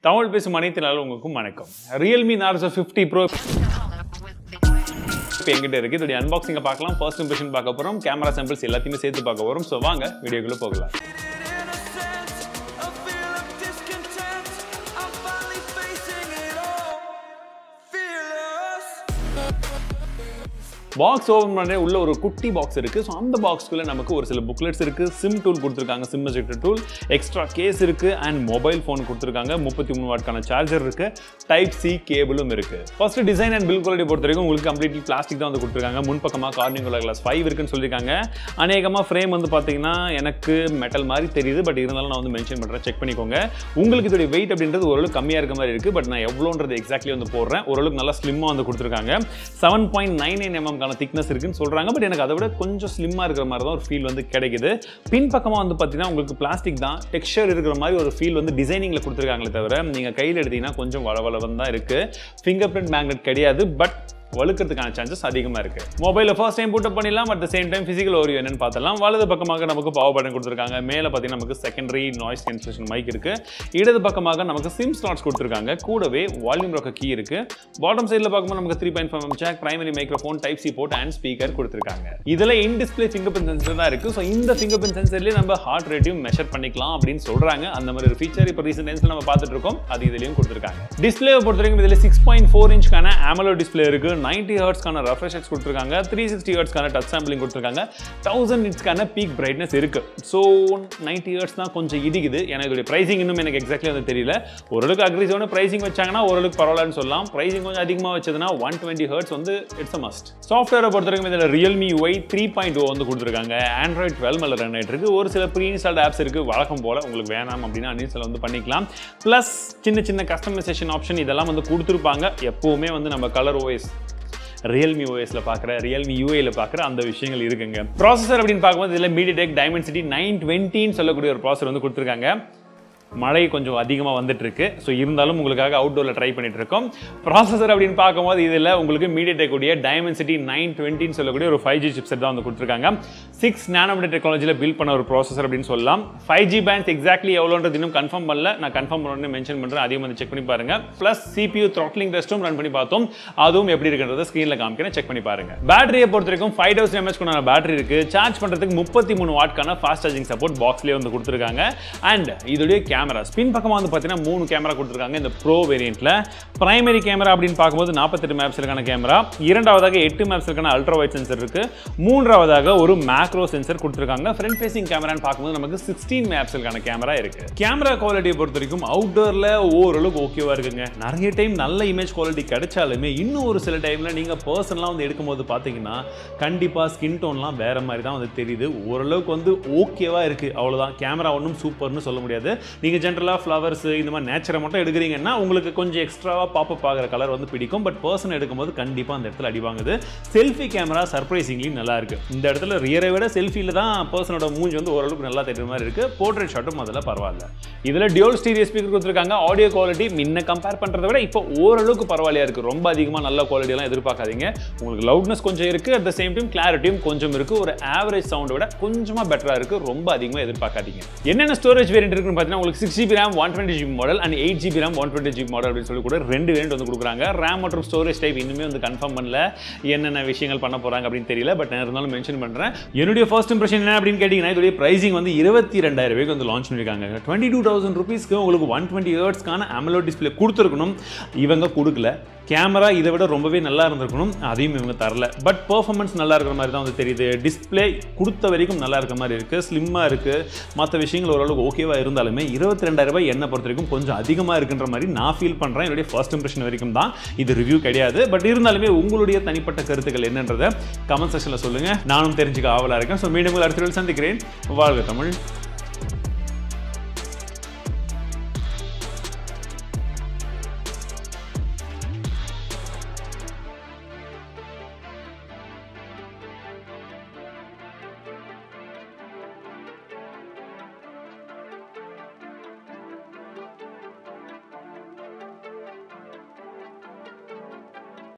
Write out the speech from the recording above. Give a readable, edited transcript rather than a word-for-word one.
தமிழ் பேசும் அனைத்தினாலும் உங்களுக்கும் வணக்கம். Realme Narzo 50 Pro என்கிட்ட இருக்கு. இதோட அன்பாக்சிங்கை பார்க்கலாம், ஃபர்ஸ்ட் இம்ப்ரெஷன் பார்க்க போறோம், கேமரா சாம்பிள்ஸ் எல்லாத்தையுமே சேர்த்து பார்க்க போறோம். ஸோ வாங்க வீடியோக்குள்ள போகலாம். பாக்ஸ் ஓபன் பண்ணே உள்ள ஒரு குட்டி பாக்ஸ் இருக்கு. ஸோ அந்த பாக்ஸ்க்குள்ள நமக்கு ஒரு சில புக்லெட்ஸ் இருக்கு, சிம் டூல் கொடுத்துருக்காங்க, SIM ejector tool, extra case இருக்கு அண்ட் மொபைல் ஃபோன் கொடுத்துருக்காங்க, 33 வாட்கான சார்ஜர் இருக்கு, டைப் சி கேபிளும் இருக்கு. First design and build quality பொறுத்த வரைக்கும் உங்களுக்கு கம்ப்ளீட்லி பிளாஸ்டிக் தான் வந்து கொடுத்துருக்காங்க. முன்பக்கமா கார்னிங்குலா கிளாஸ் 5 இருக்குன்னு சொல்லியிருக்காங்க. அநேகமாக ஃப்ரேம் வந்து பார்த்தீங்கன்னா எனக்கு மெட்டல் மாதிரி தெரியுது, பட் இருந்தாலும் நான் வந்து மென்ஷன் பண்ணுறேன், செக் பண்ணிக்கோங்க. உங்களுக்கு இதோட வெயிட் அப்படின்றது ஓரளவுக்கு கம்மியாக இருக்க மாதிரி இருக்கு, பட் நான் எவ்வளோன்றது எக்ஸாக்ட்லி வந்து போடுறேன். ஓரளவுக்கு நல்லா ஸ்லிம்மாக வந்து கொடுத்துருக்காங்க. 7.99 mm திக்னஸ் இருக்குன்னு சொல்றாங்க, பட் எனக்கு அதை விட கொஞ்சம் ஸ்லிம்மா இருக்கிற மாதிரி தான் ஒரு ஃபீல் வந்து கிடைக்குது. பின் பக்கமா வந்து பார்த்தீங்கன்னா உங்களுக்கு பிளாஸ்டிக் தான், டெக்ஸ்சர் இருக்கிற மாதிரி ஒரு ஃபீல் வந்து டிசைனிங்ல கொடுத்துருக்காங்களே தவிர நீங்க கையில் எடுத்தீங்கன்னா கொஞ்சம் வளவளவன் தான் இருக்கு. ஃபிங்கர் பிரிண்ட் மேக்னெட் கிடையாது, பட் வழுக்கிறதுக்கான சான்சஸ் அதிகமாக இருக்கு. மொபைலில் ஃபர்ஸ்ட் டைம் பூட் அப் பண்ணிடலாம், at the same time physical Oreo என்னன்னு பார்த்தலாம். வலது பக்கமாக நமக்கு பவர் பட்டன் கொடுத்துருக்காங்க. மேலே பார்த்தீங்கன்னா நமக்கு செகண்டரி நாய்ஸ் கேன்சலேஷன் மைக் இருக்கு. இடது பக்கமாக நமக்கு சிம் ஸ்லாட்ஸ் கொடுத்துருக்காங்க. கூடவே வால்யூம் ராக்கர் கீ இருக்கு. பாட்டம் சைடில் பார்க்கும்போது நமக்கு 3.5 mm jack, primary microphone, type C port and speaker கொடுத்துருக்காங்க. இதில் in display fingerprint sensor தான் இருக்கு. ஸோ இந்த ஃபிங்கர் பிரிண்ட் சென்சர்லேயே நம்ம ஹார்ட் ரேட்டையும் மெஷர் பண்ணிக்கலாம் அப்படின்னு சொல்றாங்க. அந்த மாதிரி ஒரு ஃபீச்சர் இப்போ ரீசெண்ட் டைம்ஸ்ல நம்ம பார்த்துட்டு இருக்கோம், அது இதுலயும் கொடுத்துருக்காங்க. டிஸ்பிளே பொறுத்த வரைக்கும் இதில் 6.4 இன்ச்க்கான AMOLED டிஸ்பிளே இருக்கு. 90 ஹெர்ட்ஸ்க்கான refresh rates கொடுத்திருக்காங்க. 360 ஹெர்ட்ஸ்க்கான டச் சாம்பிளிங் கொடுத்திருக்காங்க. 1000 nitsக்கான பீக் பிரைட்னஸ் இருக்கு. ஸோ 90 ஹெர்ட்ஸ் தான் கொஞ்சம் இடிக்குது. ஏன்னா இதோட பிரைசிங் இன்னும் எனக்கு எக்ஸாக்ட்லி வந்து தெரியல. ஓரளவுக்கு அக்ரெசிவான பிரைசிங் வச்சாங்கன்னா ஓரளவுக்கு பரவாயில்லன்னு சொல்லலாம். பிரைசிங் கொஞ்சம் அதிகமாக வச்சதுன்னா 120 ஹெர்ட்ஸ் வந்து இட்ஸ் அ மஸ்ட். சாஃப்ட்வேரை பொறுத்த வரைக்கும் இதில் Realme UI 3.0 வந்து கொடுத்திருக்காங்க. Android 12 மேல ரன் ஆயிட்டு இருக்கு. ஒரு சில ப்ரீ இன்ஸ்டால்ட் ஆப்ஸ் இருக்கு. வழக்கம் போல உங்களுக்கு வேணாம் அப்படின்னா அன்இன்ஸ்டால் வந்து பண்ணிக்கலாம். பிளஸ் சின்ன சின்ன கஸ்டமைசேஷன் ஆப்ஷன் இதெல்லாம் வந்து கொடுத்துருப்பாங்க. எப்பவுமே வந்து நம்ம கலர் OS Realme OSல பார்க்குற, Realme UIல பார்க்குற அந்த விஷயங்கள் இருக்குங்க. ப்ராசஸர் அப்படின்னு பார்க்கும்போது இதில் MediaTek Dimensity 920 சொல்லக்கூடிய ஒரு ப்ராசஸர் வந்து கொடுத்துருக்காங்க. மழை கொஞ்சம் அதிகமாக வந்துட்டு இருக்கு. ஸோ இருந்தாலும் உங்களுக்காக அவுட்டோரில் ட்ரை பண்ணிட்டு இருக்கோம். ப்ராசஸர் அப்படின்னு பார்க்கும்போது இதில் உங்களுக்கு MediaTek உடைய Dimensity 920 சொல்லக்கூடிய ஒரு 5G சிப்செட் தான் வந்து கொடுத்துருக்காங்க. 6 nm டெக்னாலஜியில் பில்ட் பண்ண ஒரு ப்ராசஸர் அப்படின்னு சொல்லலாம். 5G பேண்ட்ஸ் எக்ஸாக்ட்லி எவ்வளோன்றது இன்னும் கன்ஃபார்ம் பண்ணல. நான் கன்ஃபார்ம் பண்ண மென்ஷன் பண்ணுறேன், அதையும் வந்து செக் பண்ணி பாருங்க. ப்ளஸ் CPU த்ராட்லிங் டெஸ்ட்டும் ரன் பண்ணி பார்த்தோம், அதுவும் எப்படி இருக்குன்றதை ஸ்க்ரீனில் காமிக்கிறேன், செக் பண்ணி பாருங்க. பேட்டரியை பொறுத்த வரைக்கும் 5000 mAh பேட்டரி இருக்கு. சார்ஜ் பண்ணுறதுக்கு 33 வாட்கான ஃபாஸ்ட் சார்ஜிங் சப்போர்ட் பாக்ஸ்லேயே வந்து கொடுத்துருக்காங்க. அண்ட் இதோடைய கேமரா பின் பக்கமா வந்து பார்த்தீங்கன்னா 3 கேமரா கொடுத்துருக்காங்க இந்த ப்ரோ வேரியண்ட்ல. பிரைமரி கேமரா அப்படின்னு பார்க்கும்போது 48 மெகாபிக்சலுக்கான கேமரா, இரண்டாவதாக 8 மெகாபிக்சலுக்கான அல்ட்ரா வைட் சென்சர் இருக்கு, மூன்றாவதாக ஒரு மேக்ரோ சென்சர் கொடுத்துருக்காங்க. ஃப்ரண்ட் ஃபேசிங் கேமரான்னு பார்க்கும்போது நமக்கு 16 மெகாபிக்சலுக்கான கேமரா இருக்கு. கேமரா குவாலிட்டியை பொறுத்த வரைக்கும் அவுட்டோர்ல ஓரளவுக்கு ஓகேவா இருக்குங்க. நிறைய டைம் நல்ல இமேஜ் குவாலிட்டி கிடைச்சாலுமே இன்னும் ஒரு சில டைம்ல நீங்க பர்சனலா வந்து எடுக்கும்போது பார்த்தீங்கன்னா கண்டிப்பா ஸ்கின் டோன்லாம் வேற மாதிரி தான் வந்து தெரியுது. ஓரளவுக்கு வந்து ஓகேவா இருக்கு, அவ்வளவுதான். கேமரா ஒன்றும் சூப்பர்னு சொல்ல முடியாது. நீங்க ஜென்ரலாக ஃப்ளவர்ஸ் இந்த மாதிரி நேச்சரை மட்டும் எடுக்கிறீங்கன்னா உங்களுக்கு கொஞ்சம் எக்ஸ்ட்ராவாக பாப்பப் ஆகிற கலர் வந்து பிடிக்கும். பட் பர்சன் எடுக்கும்போது கண்டிப்பாக அந்த இடத்துல அடிவாங்குது. செல்ஃபி கேமரா சர்ப்ரைசிங்லி நல்லா இருக்கு. இந்த இடத்துல ரியரை விட செல்ஃபியில் தான் பர்சனோட மூஞ்சி வந்து ஓரளவுக்கு நல்லா தெரியுற மாதிரி இருக்கு. போர்ட்ரேட் ஷாட்டும் அதில் பரவாயில்ல. இதில் டியூல் ஸ்டீரியோ ஸ்பீக்கர் கொடுத்துருக்காங்க. ஆடியோ குவாலிட்டி முன்ன கம்பேர் பண்ணுறதை விட இப்போ ஓரளவுக்கு பரவாயில்லையா இருக்கு. ரொம்ப அதிகமாக நல்ல குவாலிட்டியெல்லாம் எதிர்பார்க்காதீங்க. உங்களுக்கு லவுட்னஸ் கொஞ்சம் இருக்கு, அட் த சேம் டைம் கிளாரிட்டியும் கொஞ்சம் இருக்கு. ஒரு ஆவரேஜ் சவுண்டை விட கொஞ்சமாக பெட்டராக இருக்கு. ரொம்ப அதிகமாக எதிர்பார்க்காதீங்க. என்னென்ன ஸ்டோரேஜ் வேரியன்ட் இருக்குன்னு பார்த்தீங்கன்னா உங்களுக்கு 6GB RAM 120GB model and 8GB RAM 120GB model அப்படின்னு சொல்லி கூட 2 வேரியன்ட் வந்து கொடுக்குறாங்க. RAM மற்றும் ஸ்டோரேஜ் டைப் இன்னுமே வந்து கன்ஃபார்ம் பண்ணல, என்னென்ன விஷயங்கள் பண்ண போறாங்க அப்படின்னு தெரியல. பட் நான் இருந்தாலும் மென்ஷன் பண்றேன். என்னுடைய ஃபர்ஸ்ட் இம்ப்ரெஷன் என்ன அப்படின்னு கேட்டீங்கன்னா இதோட பிரைசிங் வந்து 22,000 ரூபாய்க்கு வந்து லான்ச் பண்ணிருக்காங்க. 22,000 ரூபீஸ்க்கு உங்களுக்கு 120 ஹெர்ட்ஸ்க்கான AMOLED டிஸ்பிளே கொடுத்துருக்கணும். இவங்க கொடுக்கல. கேமரா இதை விட ரொம்பவே நல்லா இருந்திருக்கணும், அதையும் இவங்க தரல. பட் பெர்ஃபார்மன்ஸ் நல்லா இருக்கிற மாதிரி தான் வந்து தெரியுது. டிஸ்பிளே கொடுத்த வரைக்கும் நல்லா இருக்கிற மாதிரி இருக்கு, ஸ்லிம்மா இருக்கு. மற்ற விஷயங்கள் ஓரளவுக்கு ஓகேவா இருந்தாலுமே 22,000 ரூபாய் என்ன பொறுத்த வரைக்கும் கொஞ்சம் அதிகமாக இருக்குன்ற மாதிரி நான் ஃபீல் பண்ணுறேன். என்னுடைய ஃபர்ஸ்ட் இம்ப்ரெஷன் வரைக்கும் தான், இது ரிவ்யூ கிடையாது. பட் இருந்தாலுமே உங்களுடைய தனிப்பட்ட கருத்துக்கள் என்னன்றதை கமெண்ட் செக்ஷனில் சொல்லுங்கள், நானும் தெரிஞ்சுக்க ஆவலாக இருக்கேன். ஸோ மீண்டும் அடுத்த வீடியோவில் சந்திக்கிறேன். வாழ்க தமிழ்.